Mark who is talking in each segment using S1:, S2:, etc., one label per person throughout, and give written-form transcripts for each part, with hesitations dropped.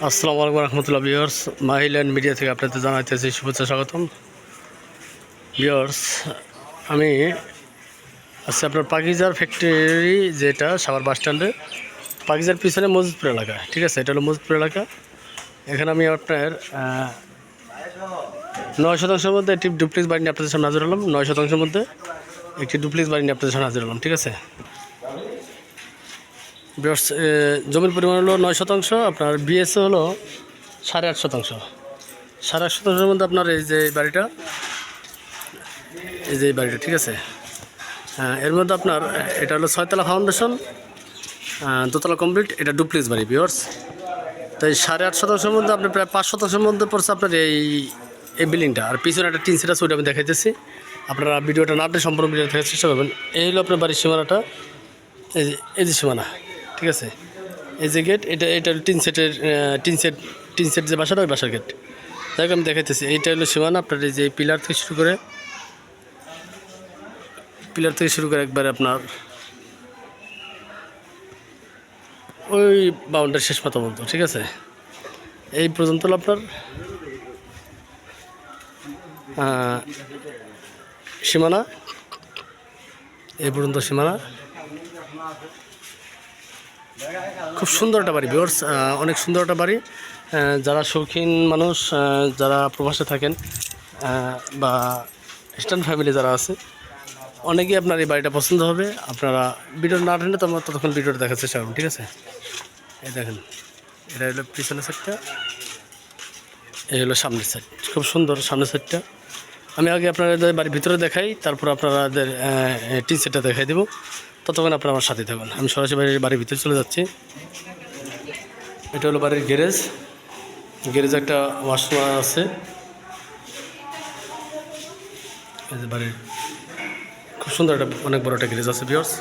S1: আসসালামু আলাইকুম রহমতুল্লাহ viewers, মাহিল্যান্ড media থেকে আপনাদের জানাইতেছি শুভেচ্ছা স্বাগতম। ভিউয়ার্স, আমি আচ্ছা আপনার পাকিজার ফ্যাক্টরি যেটা সাভার বাস স্ট্যান্ডে পাকিজার পিছনে মজিদপুর এলাকা, ঠিক আছে, এটা হলো মজিদপুর এলাকা। এখানে আমি আপনার 9% মধ্যে একটি ডুপ্লেক্স বাড়ি নিয়ে আপনাদের সামনে হাজির হলাম। 9% মধ্যে একটি ডুপ্লেক্স বাড়ি নিয়ে আপনাদের সামনে হাজির হলাম, ঠিক আছে। ভিউয়ার্স, জমির পরিমাণ হলো 9%, আপনার বিএসও হলো 8.5%। 8.5%-এর মধ্যে আপনার এই যে বাড়িটা, ঠিক আছে। এর মধ্যে আপনার এটা হলো 6তলা ফাউন্ডেশন, দোতলা কমপ্লিট, এটা ডুপ্লেক্স বাড়ি ভিউয়ার্স। তাই 8.5%-এর মধ্যে আপনার প্রায় 5%-এর মধ্যে পড়ছে আপনার এই বিল্ডিংটা। আর পিছনে একটা টিন সেট আছে, ওইটা আমি দেখাইতেছি। আপনারা ভিডিওটা না আপনি সম্পূর্ণ ভিডিও দেখার চেষ্টা করবেন। এই হলো আপনার বাড়ির সীমানাটা, এই যে সীমানা, ঠিক আছে। এই যে গেট, এটা টিন সেট যে বাসাটা, ওই বাসার গেট। যাই আমি দেখাইতেছি, এইটা হলো সীমানা। আপনার এই যে পিলার থেকে শুরু করে একবারে আপনার ওই বাউন্ডারি শেষ পাতা বলতো, ঠিক আছে। এই পর্যন্ত হলো আপনার সীমানা, এই পর্যন্ত সীমানা। খুব সুন্দর একটা বাড়ি ভিউয়ার্স, অনেক সুন্দর একটা বাড়ি। যারা শৌখিন মানুষ, যারা প্রবাসে থাকেন, বা স্ট্যান্ড ফ্যামিলি যারা আছে, অনেকেই আপনার এই বাড়িটা পছন্দ হবে। আপনারা ভিডিও না টেনে তো ততক্ষণ ভিডিওটা দেখার চেষ্টা করুন, ঠিক আছে। এই দেখেন, এটা হলো পিছনের সাইডটা, এই হলো সামনের সাইড। খুব সুন্দর সামনের সাইডটা। আমি আগে আপনাদের বাড়ির ভিতরে দেখাই, তারপর আপনাদের টিন সেটটা দেখাই দেবো। ততক্ষণ আপনারা আমার সাথে থাকুন। আমি সরাসরি বাড়ির ভিতরে চলে যাচ্ছি। এটা হলো বাড়ির গ্যারেজে একটা ওয়াশরুম আছে। এই যে বাড়ির খুব সুন্দর একটা অনেক বড় একটা গ্যারেজ আছে ভিউয়ার্স।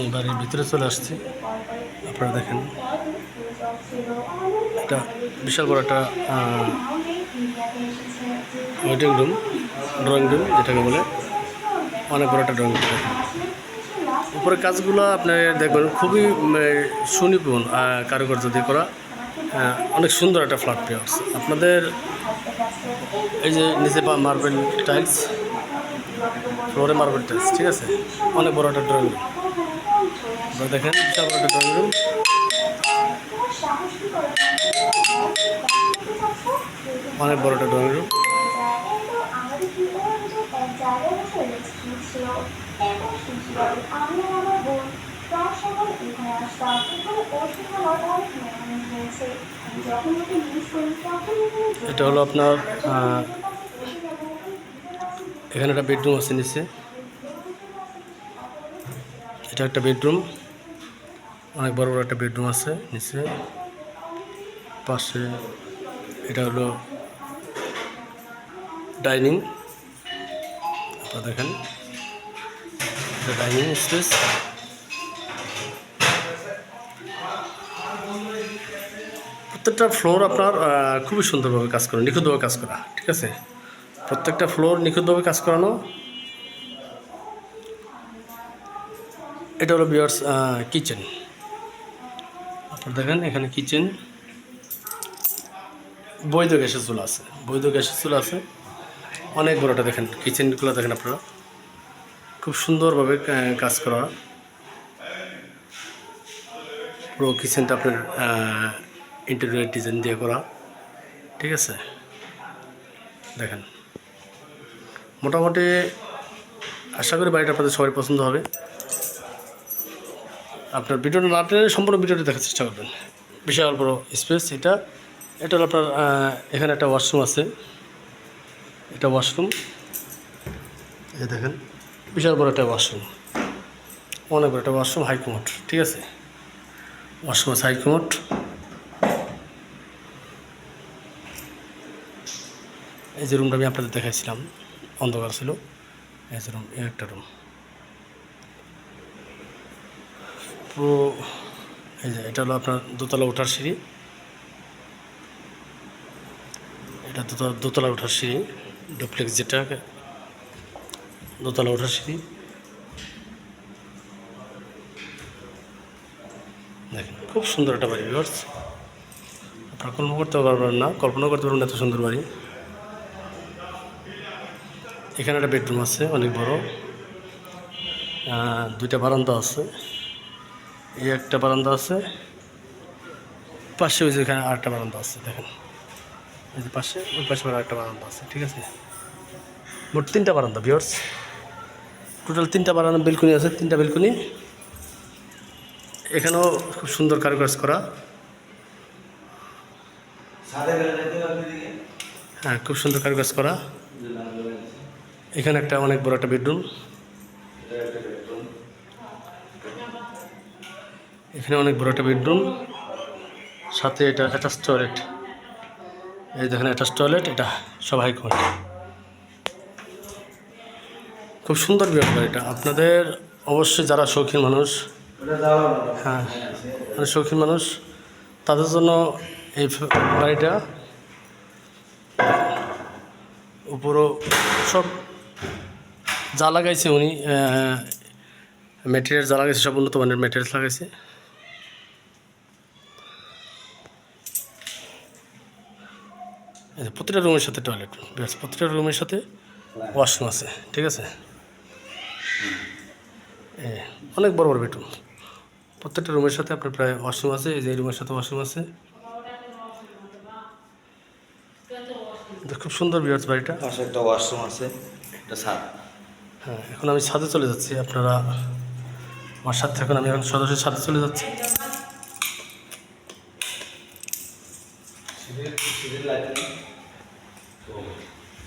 S1: এই বাড়ির ভিতরে চলে আসছি, আপনারা দেখেন একটা বিশাল বড় একটা ওয়েটিং রুম, ড্রয়িং রুম যেটাকে বলে, অনেক বড় একটা ড্রয়িং রুম। উপরে কাজগুলো আপনি দেখবেন খুবই সুনিপুণ কারুকার্য দিয়ে করা, অনেক সুন্দর একটা ফ্ল্যাট ভিউয়ার্স। আপনাদের এই যে নিচে মার্বেল টাইলস, ফ্লোরে মার্বেল টাইলস, ঠিক আছে। অনেক বড় একটা ড্রয়িং রুম, আপনারা দেখেন বিশাল বড় একটা ড্রয়িং রুম। অনেক বড় একটা ড্রয়িং রুম। এটা হলো আপনার এখানে একটা বেডরুম আছে নিচে, এটা একটা বেডরুম, অনেক বড় বড় একটা বেডরুম আছে নিচে। পাশে এটা হলো ডাইনিং, আপনারা দেখেন এটা ডাইনিং স্পেস। প্রত্যেকটা ফ্লোর আপনার খুবই সুন্দরভাবে কাজ করা, নিখুঁতভাবে কাজ করা, ঠিক আছে। প্রত্যেকটা ফ্লোর নিখুঁতভাবে কাজ করানো। এটা হলো ভিউয়ার্স কিচেন, আপনারা দেখেন এখানে কিচেন, বৈধ গ্যাসের চুলা আছে, অনেক বড়টা। দেখেন কিচেনগুলো দেখেন আপনারা, খুব সুন্দরভাবে কাজ করা। পুরো কিচেনটা আপনার ইন্টেরিয়র ডিজাইন দিয়ে করা, ঠিক আছে। দেখেন মোটামুটি আশা করি বাড়িটা আপনাদের সবাই পছন্দ হবে। আপনার ভিডিওটা না টেনে সম্পূর্ণ ভিডিওটা দেখার চেষ্টা করবেন। বিশাল বড় স্পেস এটা হলো আপনার এখানে একটা ওয়াশরুম আছে, এটা ওয়াশরুম, এই দেখেন বিশাল বড় একটা ওয়াশরুম, অনেক বড় একটা ওয়াশরুম, হাইকমোড, ঠিক আছে। ওয়াশরুম আছে হাইকমোড। এই যে রুমটা আমি আপনাদের দেখাইছিলাম, অন্ধকার ছিল, এই যে রুম, এই একটা রুম পুরো। এই যে এটা হলো আপনার দোতলা ওঠার সিঁড়ি, এটা দোতলা ওঠার সিঁড়ি, ডুপ্লেক্স যেটা দোতলা ওঠার সিঁড়ি। খুব সুন্দর একটা বাড়ি ভিউয়ার্স, আপনারা কল্পনা করতে পারবেন না, কল্পনা করতে পারবেন এত সুন্দর বাড়ি। এখানে একটা বেডরুম আছে অনেক বড়, দুইটা বারান্দা আছে, এই একটা বারান্দা আছে, পাশে ওই যে এখানে আরেকটা বারান্দা আছে, দেখেন এই যে পাশে, ওই পাশে আরেকটা বারান্দা আছে, ঠিক আছে। মোট 3টা বারান্দা ভিউয়ার্স, টোটাল 3টা বারান্দা, বেলকনি আছে 3টা বেলকনি। এখানেও খুব সুন্দর কারুকাজ করা, হ্যাঁ খুব সুন্দর কারুকাজ করা। এখানে একটা অনেক বড় একটা বেডরুম, এখানে অনেক বড় একটা বেডরুম, সাথে এটা অ্যাটাচ টয়লেট, এই দেখেন অ্যাটাচ টয়লেট, এটা সব হাই কোয়ালিটি, খুব সুন্দর ব্যাপার এটা। আপনাদের অবশ্যই যারা শৌখিন মানুষ, হ্যাঁ শৌখিন মানুষ, তাদের জন্য এই বাড়িটা, উপরও সব যা লাগাইছে উনি, ম্যাটেরিয়াল যা লাগাইছে সব উন্নত মানের ম্যাটেরিয়াল লাগাইছে। প্রতিটা রুমের সাথে টয়লেট, প্রতিটা রুমের সাথে ওয়াশরুম আছে, ঠিক আছে। অনেক বড় বড় বেডরুম, প্রত্যেকটা রুমের সাথে আপনার প্রায় ওয়াশরুম আছে, এই যে রুমের সাথে ওয়াশরুম আছে। খুব সুন্দর ভিউয়ার্স বাড়িটা,
S2: পাশে একটা ওয়াশরুম আছে, একটা ছাদ।
S1: হ্যাঁ এখন আমি ছাদে চলে যাচ্ছি, আপনারা আমার সাথে থাকুন, আমি এখন সরাসরি ছাদে চলে যাচ্ছি।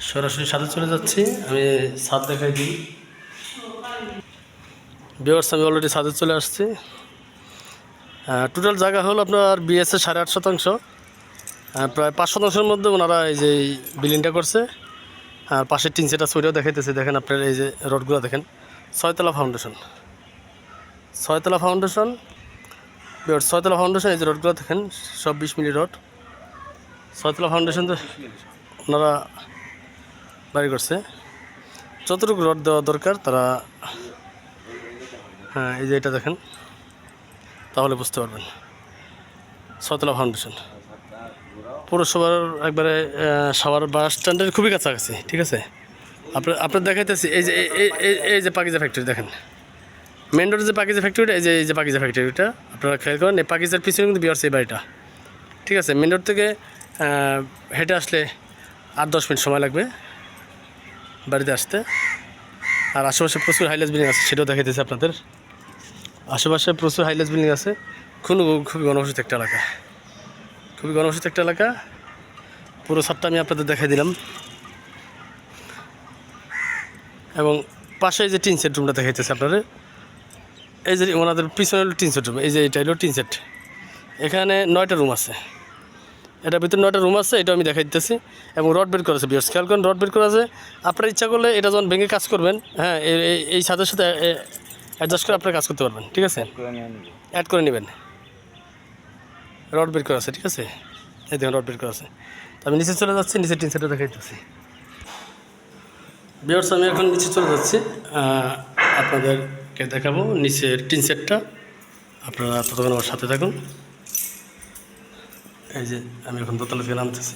S1: সরাসরি ছাদে চলে যাচ্ছি, আমি ছাদ দেখাই দিই ভিউয়ার্স। আমি অলরেডি ছাদে চলে আসছি। টোটাল জায়গা হলো আপনার বিএসএ 8.5 শতাংশ, প্রায় 5 শতাংশের মধ্যে ওনারা এই যে বিল্ডিংটা করছে। আর পাশে টিন সেট আছে, ওইটাও দেখাইতেছে, দেখেন আপনার এই যে রডগুলো দেখেন, 6তলা ফাউন্ডেশন, 6তলা ফাউন্ডেশন, 6তলা ফাউন্ডেশন, এই যে রডগুলো দেখেন সব 20 মিলি রড, 6তলা ফাউন্ডেশন ওনারা বাড়ি করছে। যতটুকু রড দেওয়া দরকার তারা, হ্যাঁ এই যে এটা দেখেন, তাহলে বুঝতে পারবেন। 6তলা ফাউন্ডেশন, পৌরসভার একবারে সাভার বাস স্ট্যান্ডের খুবই কাছাকাছি, ঠিক আছে। আপনার দেখাইতেছি, এই যে এই যে পাকিজা ফ্যাক্টরি দেখেন, মেন রোডের যে পাকিজা ফ্যাক্টরিটা, এই যে পাকিজা ফ্যাক্টরিটা আপনারা খেয়াল করেন, এই পাকিজার পিছনে কিন্তু বিয়ার্স এই বাড়িটা, ঠিক আছে। মেন রোড থেকে হেঁটে আসলে 8-10 মিনিট সময় লাগবে বাড়িতে আসতে। আর আশেপাশে প্রচুর হাইলাস বিল্ডিং আছে, সেটাও দেখাইতেছি আপনাদের। আশেপাশে প্রচুর হাইলাস বিল্ডিং আছে, খুবই ঘনবসতি একটা এলাকা, খুবই ঘনবসতি একটা এলাকা। পুরো ছাদটা আমি আপনাদের দেখাই দিলাম, এবং পাশে এই যে টিন সেট রুমটা দেখাইতেছে আপনাদের, এই যে ওনাদের পিছনে হলো টিন সেট রুম, এই যে এটা হলো টিন সেট। এখানে 9টা রুম আছে, এটার ভিতরে 9টা রুম আছে, এটা আমি দেখাই দিতেছি। এবং রড বের করা আছে বিয়ার্স, খেয়াল করেন রড বের করা আছে। আপনার ইচ্ছা করলে এটা যখন ভেঙে কাজ করবেন, হ্যাঁ এই ছাদের সাথে অ্যাডজাস্ট করে আপনার কাজ করতে পারবেন, ঠিক আছে, অ্যাড করে নেবেন। রড বের করা আছে, ঠিক আছে, এই দেখুন রড বের করা আছে। তো আমি নিচে চলে যাচ্ছি, নিচে টিন সেটটা দেখাই দিতেছি বিয়ার্স। আমি এখন নিচে চলে যাচ্ছি, আপনাদেরকে দেখাবো নিচের টিন সেটটা, আপনারা ততক্ষণ আমার সাথে থাকুন। এই যে আমি এখন দোতলা থেকে নামতেছি,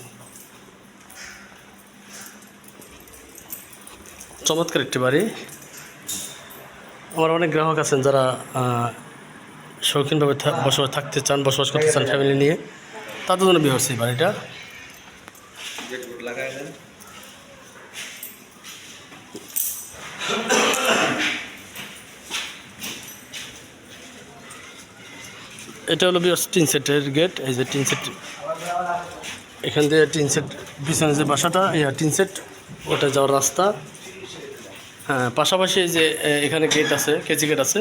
S1: চমৎকার একটি বাড়ি। আমার অনেক গ্রাহক আছেন যারা শৌখিনভাবে বসবাস করতে চান ফ্যামিলি নিয়ে, তাদের জন্য বিহর্স এই বাড়িটা। এটা হলো বিহর্স টিন সেটের গেট, এই যে টিন সেট, এখান দিয়ে টিন সেট পিছনে যে বাসাটা, টিন সেট, ওটা যাওয়ার রাস্তা। হ্যাঁ পাশাপাশি যে এখানে গেট আছে, কেচি গেট আছে।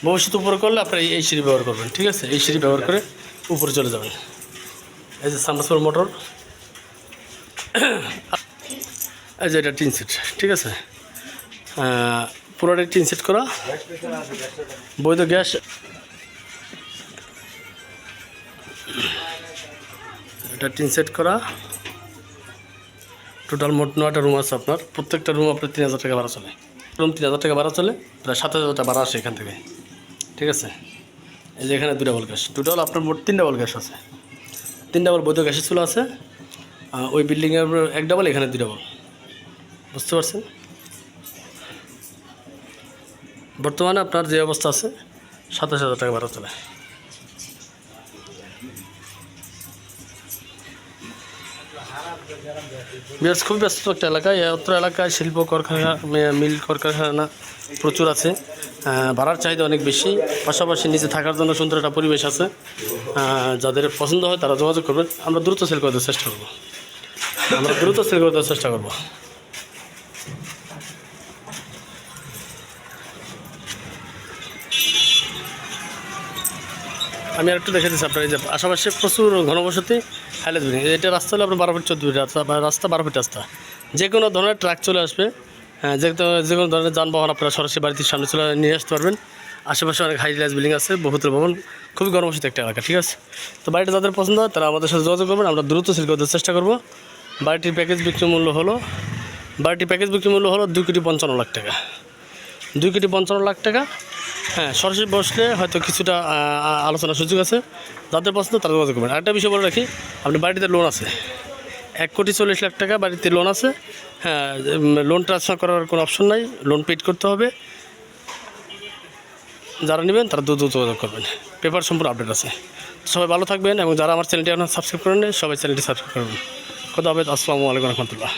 S1: ভবিষ্যতে উপরে করলে আপনারা এই সিঁড়ি ব্যবহার করবেন, ঠিক আছে, এই সিঁড়ি ব্যবহার করে উপরে চলে যাবেন। এই যে সাবমার্সিবল মোটর, এই যে এটা টিন সেট, ঠিক আছে, পুরোটাই টিন সেট করা, বৈধ গ্যাস। এটা টিন সেট করা, টোটাল মোট 9টা রুম আছে আপনার। প্রত্যেকটা রুম আপনার 3000 টাকা ভাড়া চলে, রুম 3000 টাকা ভাড়া চলে, প্রায় 7000 টাকা ভাড়া আসে এখান থেকে, ঠিক আছে। এই যে এখানে 2 ডাবল গ্যাস, টোটাল আপনার মোট 3 ডাবল গ্যাস আছে, 3 ডাবল বৈধ গ্যাসের চুলা আছে। ওই বিল্ডিংয়ের 1 ডাবল, এখানে 2 ডাবল, বুঝতে পারছেন। বর্তমানে আপনার যে অবস্থা আছে 27,000 টাকা ভাড়া চলে। বিরাজ খুবই ব্যস্ত একটা এলাকায়, অত্র এলাকায় শিল্প কারখানা, মিল কলকারখানা প্রচুর আছে। ভাড়ার চাহিদা অনেক বেশি, পাশাপাশি নিচে থাকার জন্য সুন্দর একটা পরিবেশ আছে। যাদের পছন্দ হয় তারা যোগাযোগ করবেন, আমরা দ্রুত সেল করে দেওয়ার চেষ্টা করব। আমি আর একটু দেখে দিচ্ছি আপনার, এই যে আশেপাশে প্রচুর ঘনবসতি, হাইলাইট বিল্ডিং। এটা রাস্তা হলো আপনার 12 ফিট 14 ফিট রাস্তা, 12 ফিট রাস্তা। যে কোনো ধরনের ট্রাক চলে আসবে, যে কোনো ধরনের যানবাহন আপনারা সরাসরি বাড়িতে সামনে চলে নিয়ে আসতে পারবেন। আশেপাশে অনেক হাইলাইট বিল্ডিং আছে, বহুতল ভবন, খুবই ঘনবসতি একটা এলাকা, ঠিক আছে। তো বাড়িটা যাদের পছন্দ হয় তারা আমাদের সাথে যোগাযোগ করবেন, আমরা দ্রুত সেল করতে চেষ্টা করব। বাড়িটির প্যাকেজ বিক্রি মূল্য হলো 2,55,00,000 টাকা, 2,55,00,000 টাকা। হ্যাঁ, সরাসরি বসলে হয়তো কিছুটা আলোচনার সুযোগ আছে, যাদের পছন্দ তারা যোগাযোগ করবেন। আরেকটা বিষয় বলে রাখি, আপনি বাড়িতে লোন আছে, 1,40,00,000 টাকা বাড়িতে লোন আছে। হ্যাঁ, লোন ট্রান্সফার করার কোনো অপশন নাই, লোন পেড করতে হবে। যারা নেবেন তারা দ্রুত যোগাযোগ করবেন, পেপার সম্পূর্ণ আপডেট আছে। সবাই ভালো থাকবেন, এবং যারা আমার চ্যানেলটি এখন সাবস্ক্রাইব করেন সবাই চ্যানেলটি সাবস্ক্রাইব করবেন। খোদা হাফেজ, আসসালামু আলাইকুম রহমতুল্লাহ।